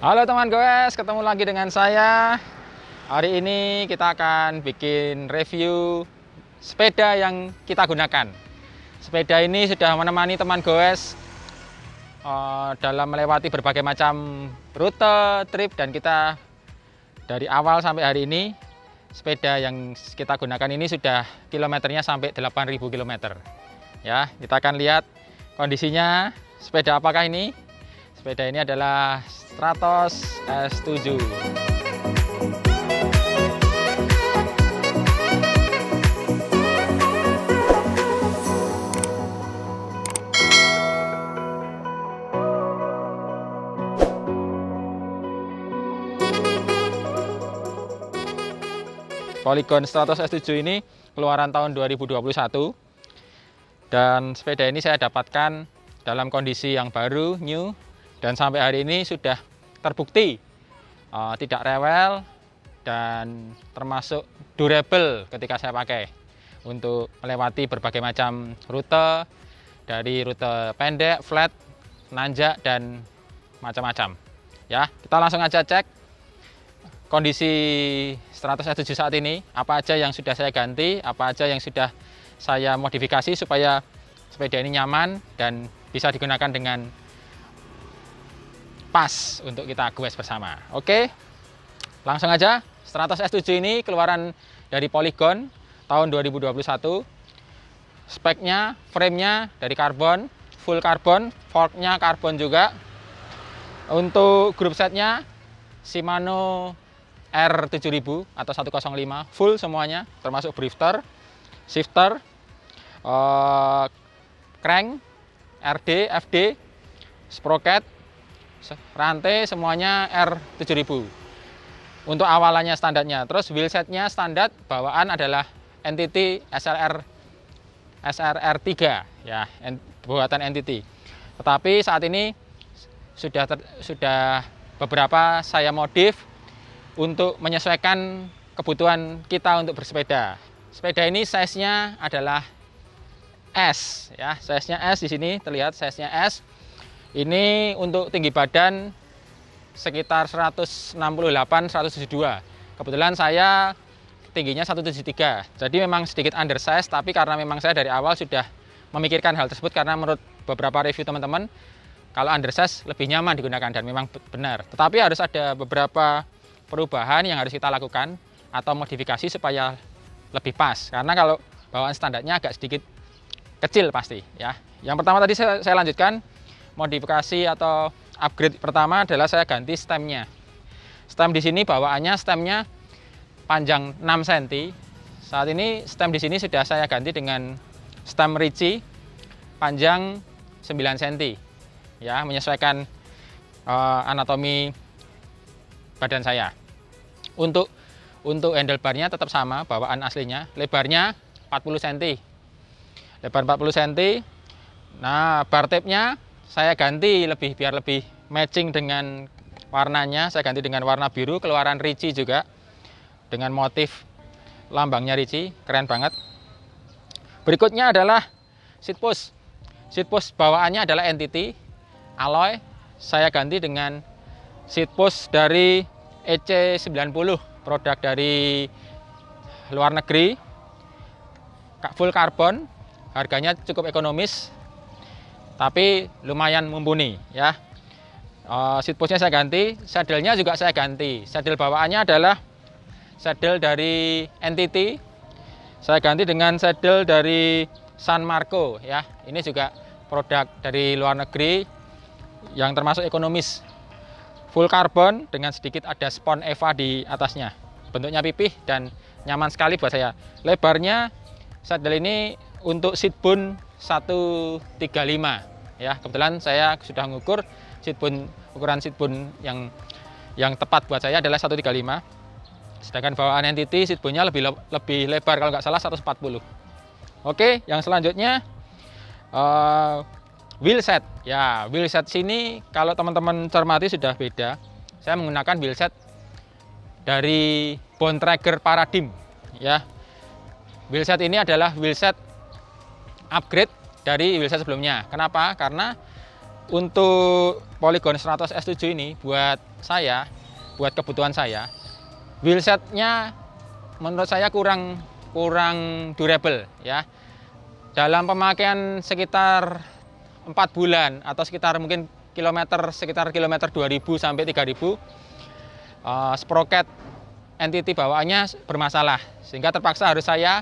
Halo teman goes, ketemu lagi dengan saya. Hari ini kita akan bikin review sepeda yang kita gunakan. Sepeda ini sudah menemani teman goes dalam melewati berbagai macam rute, trip, dan kita dari awal sampai hari ini sepeda yang kita gunakan ini sudah kilometernya sampai 8.000 km. Ya, kita akan lihat kondisinya sepeda apakah ini. Sepeda ini adalah Stratos S7. Polygon Stratos S7 ini keluaran tahun 2021. Dan sepeda ini saya dapatkan dalam kondisi yang baru, new. Dan sampai hari ini sudah terbukti tidak rewel dan termasuk durable ketika saya pakai untuk melewati berbagai macam rute, dari rute pendek, flat, nanjak, dan macam-macam. Ya, kita langsung aja cek kondisi Stratos S7 saat ini, apa aja yang sudah saya ganti, apa aja yang sudah saya modifikasi supaya sepeda ini nyaman dan bisa digunakan dengan pas untuk kita goes bersama. Oke, langsung aja. Stratos S7 ini keluaran dari Polygon tahun 2021. Speknya, framenya dari karbon, full karbon, forknya karbon juga. Untuk grup setnya Shimano R7000 atau 105 full semuanya, termasuk drifter, shifter, crank, RD, FD, sprocket, rantai, semuanya R7000 untuk awalannya standarnya. Terus wheelsetnya standar bawaan adalah NTT SRR3 ya, buatan NTT. Tetapi saat ini sudah beberapa saya modif untuk menyesuaikan kebutuhan kita untuk bersepeda. Sepeda ini size-nya adalah S ya, size-nya S di sini terlihat size-nya S. Ini untuk tinggi badan sekitar 168-172. Kebetulan saya tingginya 173. Jadi memang sedikit undersize, tapi karena memang saya dari awal sudah memikirkan hal tersebut karena menurut beberapa review teman-teman kalau undersize lebih nyaman digunakan dan memang benar. Tetapi harus ada beberapa perubahan yang harus kita lakukan atau modifikasi supaya lebih pas. Karena kalau bawaan standarnya agak sedikit kecil pasti ya. Yang pertama tadi saya lanjutkan modifikasi atau upgrade pertama adalah saya ganti stemnya. Stem di sini bawaannya stemnya panjang 6 cm. Saat ini stem di sini sudah saya ganti dengan stem Ricci panjang 9 cm. Ya, menyesuaikan anatomi badan saya. Untuk handlebarnya tetap sama bawaan aslinya, lebarnya 40 cm. Lebar 40 cm. Nah, bar tape-nya saya ganti biar lebih matching dengan warnanya. Saya ganti dengan warna biru keluaran Ricci juga dengan motif lambangnya Ricci, keren banget. Berikutnya adalah seat post. Seat post bawaannya adalah NTT alloy. Saya ganti dengan seat post dari EC90, produk dari luar negeri, full karbon, harganya cukup ekonomis tapi lumayan mumpuni ya. Seat postnya saya ganti, saddle-nya juga saya ganti. Saddle bawaannya adalah saddle dari NTT. Saya ganti dengan saddle dari San Marco ya. Ini juga produk dari luar negeri yang termasuk ekonomis. Full karbon dengan sedikit ada spon Eva di atasnya. Bentuknya pipih dan nyaman sekali buat saya. Lebarnya saddle ini untuk seatbone 135 ya. Kebetulan saya sudah mengukur ukuran seatbone yang tepat buat saya adalah 135. Sedangkan bawaan NTT seatbone-nya lebih lebar, kalau nggak salah 140. Oke, yang selanjutnya wheelset. Ya, wheelset sini kalau teman-teman cermati sudah beda. Saya menggunakan wheelset dari Bontrager Paradigm ya. Wheelset ini adalah wheelset upgrade dari wheelset sebelumnya. Kenapa? Karena Untuk Polygon 100 S7 ini buat kebutuhan saya, wheelsetnya menurut saya kurang durable ya. Dalam pemakaian sekitar 4 bulan atau sekitar mungkin sekitar kilometer 2000 sampai 3000, sprocket entity bawaannya bermasalah, sehingga terpaksa harus saya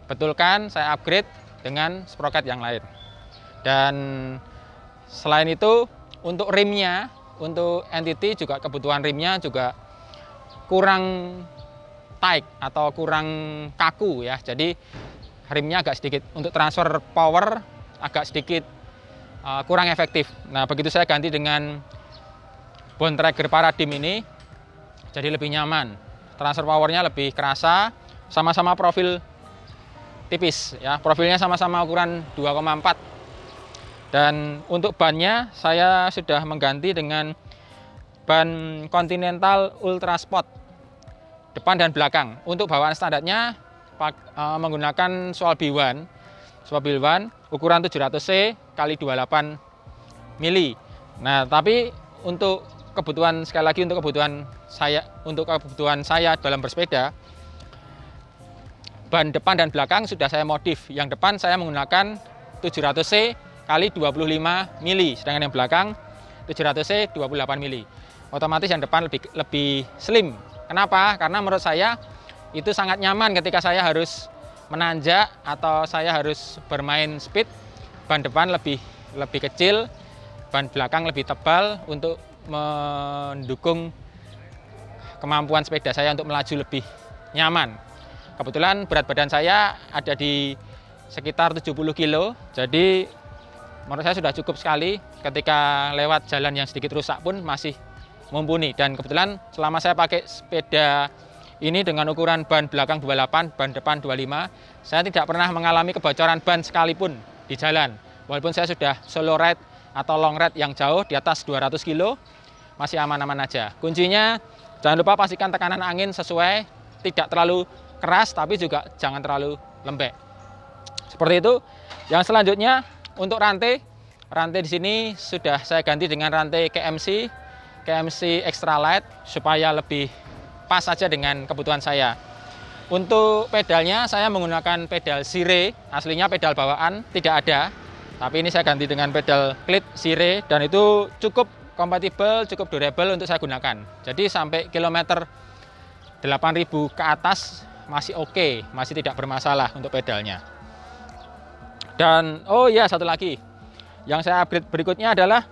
betulkan, saya upgrade dengan sprocket yang lain. Dan selain itu untuk rimnya, untuk entity juga kebutuhan rimnya juga kurang tight atau kurang kaku ya. Jadi rimnya agak sedikit untuk transfer power agak sedikit kurang efektif. Nah, begitu saya ganti dengan Bone Tracker Paradigm ini, jadi lebih nyaman. Transfer powernya lebih kerasa, sama-sama profil tipis ya. Profilnya sama-sama ukuran 2,4. Dan untuk bannya saya sudah mengganti dengan ban Continental Ultra Sport depan dan belakang. Untuk bawaan standarnya menggunakan Swallow B1 ukuran 700C x 28 mili. Nah, tapi untuk kebutuhan, sekali lagi untuk kebutuhan saya dalam bersepeda, ban depan dan belakang sudah saya modif. Yang depan saya menggunakan 700C x 25 mili, sedangkan yang belakang 700C 28 mili. Otomatis yang depan lebih slim. Kenapa? Karena menurut saya itu sangat nyaman ketika saya harus menanjak atau saya harus bermain speed. Ban depan lebih kecil, ban belakang lebih tebal untuk mendukung kemampuan sepeda saya untuk melaju lebih nyaman. Kebetulan berat badan saya ada di sekitar 70 kilo, jadi menurut saya sudah cukup sekali. Ketika lewat jalan yang sedikit rusak pun masih mumpuni. Dan kebetulan selama saya pakai sepeda ini dengan ukuran ban belakang 28, ban depan 25, saya tidak pernah mengalami kebocoran ban sekalipun di jalan. Walaupun saya sudah solo ride atau long ride yang jauh di atas 200 kilo, masih aman-aman aja. Kuncinya jangan lupa pastikan tekanan angin sesuai, tidak terlalu keras tapi juga jangan terlalu lembek. Seperti itu. Yang selanjutnya untuk rantai di sini sudah saya ganti dengan rantai KMC Extra Light supaya lebih pas saja dengan kebutuhan saya. Untuk pedalnya saya menggunakan pedal Sire, aslinya pedal bawaan tidak ada, tapi ini saya ganti dengan pedal Clit Sire dan itu cukup kompatibel, cukup durable untuk saya gunakan. Jadi sampai kilometer 8.000 ke atas masih oke, masih tidak bermasalah untuk pedalnya. Dan oh ya, satu lagi yang saya upgrade berikutnya adalah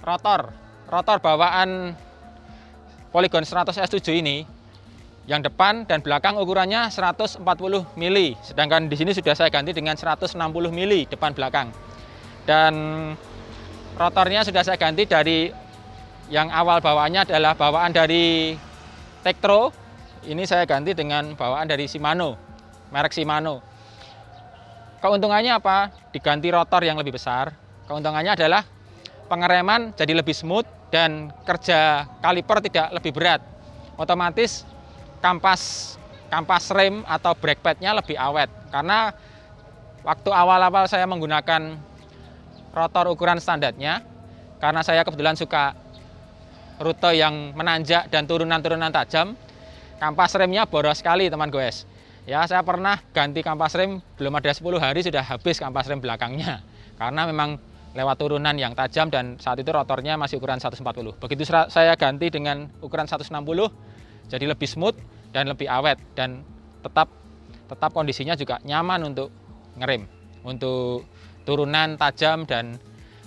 rotor bawaan Polygon 100 S7 ini. Yang depan dan belakang ukurannya 140 mili, sedangkan di sini sudah saya ganti dengan 160 mili depan belakang. Dan rotornya sudah saya ganti dari yang awal bawaannya adalah bawaan dari Tektro. Ini saya ganti dengan bawaan dari Shimano, merek Shimano. Keuntungannya apa? Diganti rotor yang lebih besar. Keuntungannya adalah pengereman jadi lebih smooth dan kerja kaliper tidak lebih berat. Otomatis kampas rem atau brake pad-nya lebih awet. Karena waktu awal-awal saya menggunakan rotor ukuran standarnya, karena saya kebetulan suka rute yang menanjak dan turunan-turunan tajam, kampas remnya boros sekali teman goes. Ya, saya pernah ganti kampas rem, belum ada 10 hari sudah habis kampas rem belakangnya. Karena memang lewat turunan yang tajam dan saat itu rotornya masih ukuran 140. Begitu saya ganti dengan ukuran 160, jadi lebih smooth dan lebih awet. Dan tetap kondisinya juga nyaman untuk ngerem. Untuk turunan tajam dan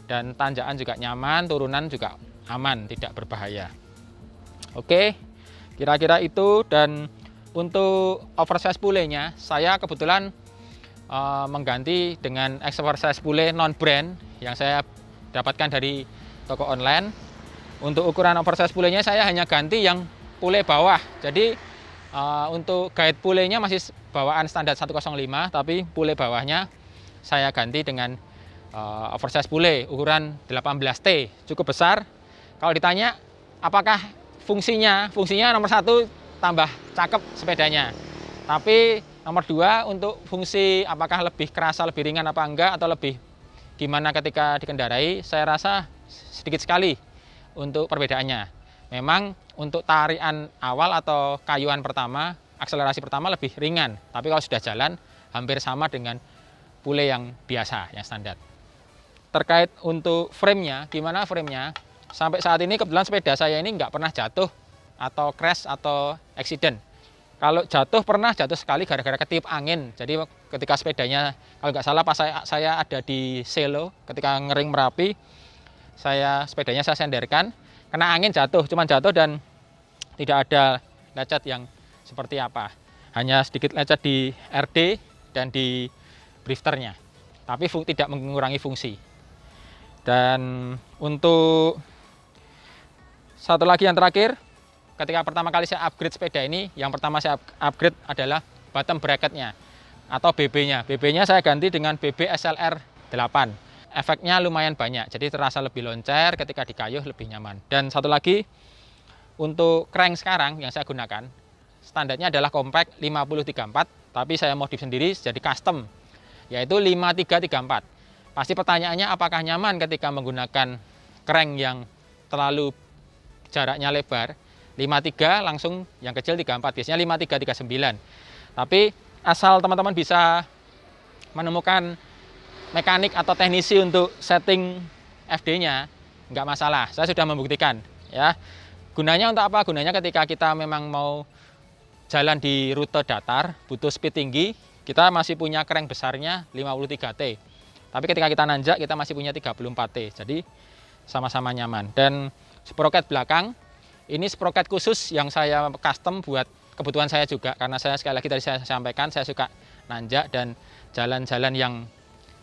tanjakan juga nyaman, turunan juga aman, tidak berbahaya. Oke, kira-kira itu. Dan untuk oversize pulley-nya, saya kebetulan mengganti dengan oversize pulley non-brand yang saya dapatkan dari toko online. Untuk ukuran oversize pulley-nya saya hanya ganti yang pulley bawah. Jadi untuk guide pulley-nya masih bawaan standar 105, tapi pulley bawahnya saya ganti dengan oversize pulley ukuran 18T, cukup besar. Kalau ditanya apakah fungsinya nomor 1 tambah cakep sepedanya. Tapi nomor 2 untuk fungsi apakah lebih kerasa, lebih ringan apa enggak, atau lebih gimana ketika dikendarai, saya rasa sedikit sekali untuk perbedaannya. Memang untuk tarian awal atau kayuan pertama, akselerasi pertama lebih ringan, tapi kalau sudah jalan hampir sama dengan pule yang biasa, yang standar. Terkait untuk frame-nya, gimana frame-nya? Sampai saat ini kebetulan sepeda saya ini nggak pernah jatuh atau crash atau accident. Kalau jatuh pernah jatuh sekali gara-gara ketiup angin. Jadi ketika sepedanya, kalau nggak salah pas saya ada di Selo, ketika ngering Merapi, sepedanya saya senderkan, kena angin jatuh, cuman jatuh dan tidak ada lecet yang seperti apa. Hanya sedikit lecet di RD dan di drifternya, tapi tidak mengurangi fungsi. Dan untuk satu lagi yang terakhir, ketika pertama kali saya upgrade sepeda ini, yang pertama saya upgrade adalah bottom bracketnya atau BB-nya. BB-nya saya ganti dengan BB SLR 8. Efeknya lumayan banyak, jadi terasa lebih loncer, ketika dikayuh lebih nyaman. Dan satu lagi, untuk crank sekarang yang saya gunakan, standarnya adalah compact 5034, tapi saya modif sendiri jadi custom, yaitu 5334. Pasti pertanyaannya apakah nyaman ketika menggunakan crank yang terlalu jaraknya lebar. 53 langsung yang kecil 34, biasanya 5339. Tapi asal teman-teman bisa menemukan mekanik atau teknisi untuk setting FD-nya, nggak masalah. Saya sudah membuktikan, ya. Gunanya untuk apa? Gunanya ketika kita memang mau jalan di rute datar, butuh speed tinggi, kita masih punya crank besarnya 53T. Tapi ketika kita nanjak, kita masih punya 34T. Jadi sama-sama nyaman. Dan sprocket belakang, ini sprocket khusus yang saya custom buat kebutuhan saya juga. Karena saya sekali lagi tadi saya sampaikan, saya suka nanjak dan jalan-jalan yang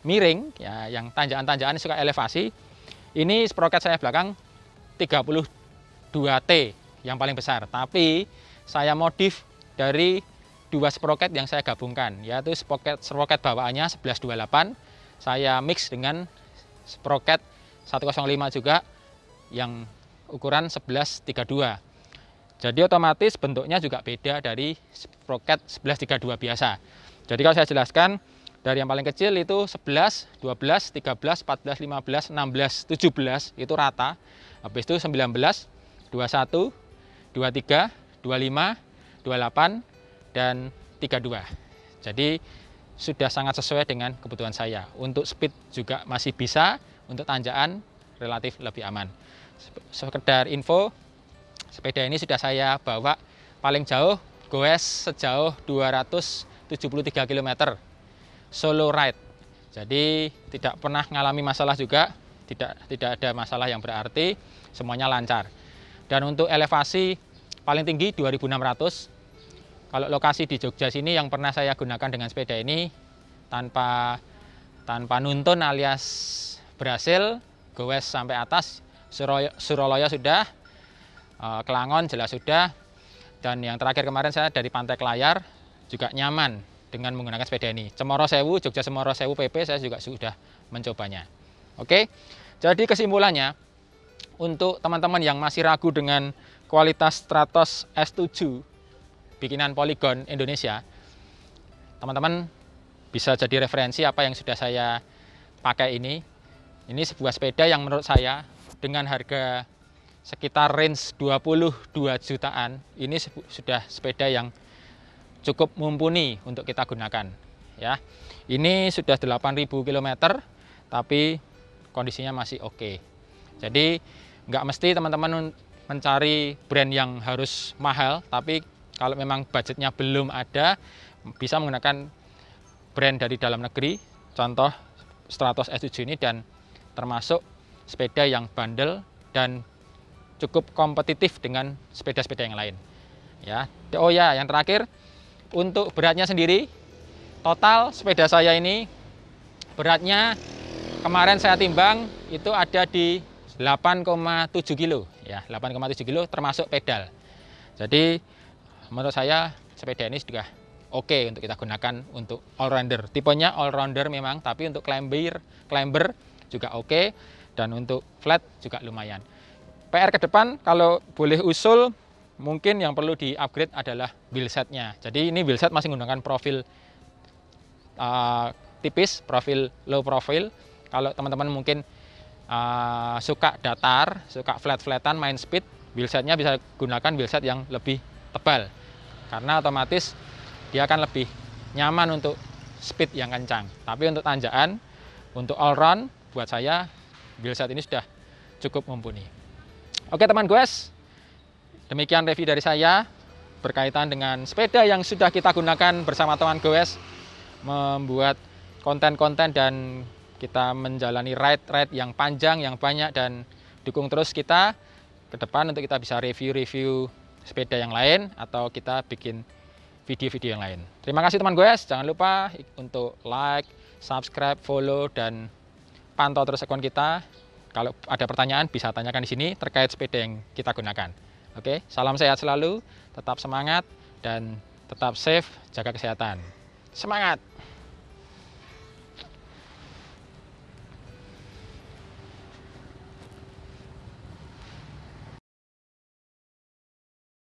miring, ya, yang tanjakan-tanjakan suka elevasi. Ini sprocket saya belakang 32T yang paling besar. Tapi saya modif dari dua sprocket yang saya gabungkan, yaitu sprocket bawaannya 1128. Saya mix dengan sprocket 105 juga yang ukuran 1132. Jadi otomatis bentuknya juga beda dari sprocket 1132 biasa. Jadi kalau saya jelaskan, dari yang paling kecil itu 11, 12, 13, 14, 15, 16, 17 itu rata. Habis itu 19, 21, 23, 25, 28 dan 32. Jadi sudah sangat sesuai dengan kebutuhan saya. Untuk speed juga masih bisa, untuk tanjakan relatif lebih aman. Sekedar info, sepeda ini sudah saya bawa paling jauh goes sejauh 273 km solo ride. Jadi tidak pernah mengalami masalah juga, tidak ada masalah yang berarti, semuanya lancar. Dan untuk elevasi paling tinggi 2600. Kalau lokasi di Jogja sini yang pernah saya gunakan dengan sepeda ini tanpa nuntun alias berhasil, goes sampai atas, Suralaya sudah, Kelangon jelas sudah, dan yang terakhir kemarin saya dari Pantai Kelayar juga nyaman dengan menggunakan sepeda ini. Cemoro Sewu, Jogja Cemoro Sewu PP saya juga sudah mencobanya. Oke, jadi kesimpulannya, untuk teman-teman yang masih ragu dengan kualitas Stratos S7 bikinan Polygon Indonesia, teman-teman bisa jadi referensi apa yang sudah saya pakai ini. Ini sebuah sepeda yang menurut saya dengan harga sekitar range 22 jutaan, ini sudah sepeda yang cukup mumpuni untuk kita gunakan, ya. Ini sudah 8.000 km, tapi kondisinya masih oke. Jadi nggak mesti teman-teman mencari brand yang harus mahal, tapi kalau memang budgetnya belum ada, bisa menggunakan brand dari dalam negeri, contoh Stratos S7 ini, dan termasuk sepeda yang bandel dan cukup kompetitif dengan sepeda-sepeda yang lain. Ya. Oh ya, yang terakhir, untuk beratnya sendiri, total sepeda saya ini beratnya kemarin saya timbang itu ada di 8,7 kilo, ya, 8,7 kilo termasuk pedal. Jadi menurut saya sepeda ini sudah oke untuk kita gunakan untuk all-rounder. Tipenya all-rounder memang, tapi untuk climber juga oke, dan untuk flat juga lumayan. PR ke depan kalau boleh usul, mungkin yang perlu di-upgrade adalah wheelsetnya. Jadi ini wheelset masih menggunakan profil tipis, profil low profile, Kalau teman-teman mungkin suka datar, suka flat-flatan, main speed, wheelsetnya bisa gunakan wheelset yang lebih tebal. Karena otomatis dia akan lebih nyaman untuk speed yang kencang. Tapi untuk tanjakan, untuk all round, buat saya wheelset ini sudah cukup mumpuni. Oke teman goes, demikian review dari saya berkaitan dengan sepeda yang sudah kita gunakan bersama teman goes, membuat konten-konten dan kita menjalani ride-ride yang panjang, yang banyak, dan dukung terus kita ke depan untuk kita bisa review-review sepeda yang lain atau kita bikin video-video yang lain. Terima kasih teman goes, jangan lupa untuk like, subscribe, follow, dan pantau terus akun kita. Kalau ada pertanyaan bisa tanyakan di sini terkait sepeda yang kita gunakan. Oke, salam sehat selalu, tetap semangat, dan tetap safe, jaga kesehatan. Semangat!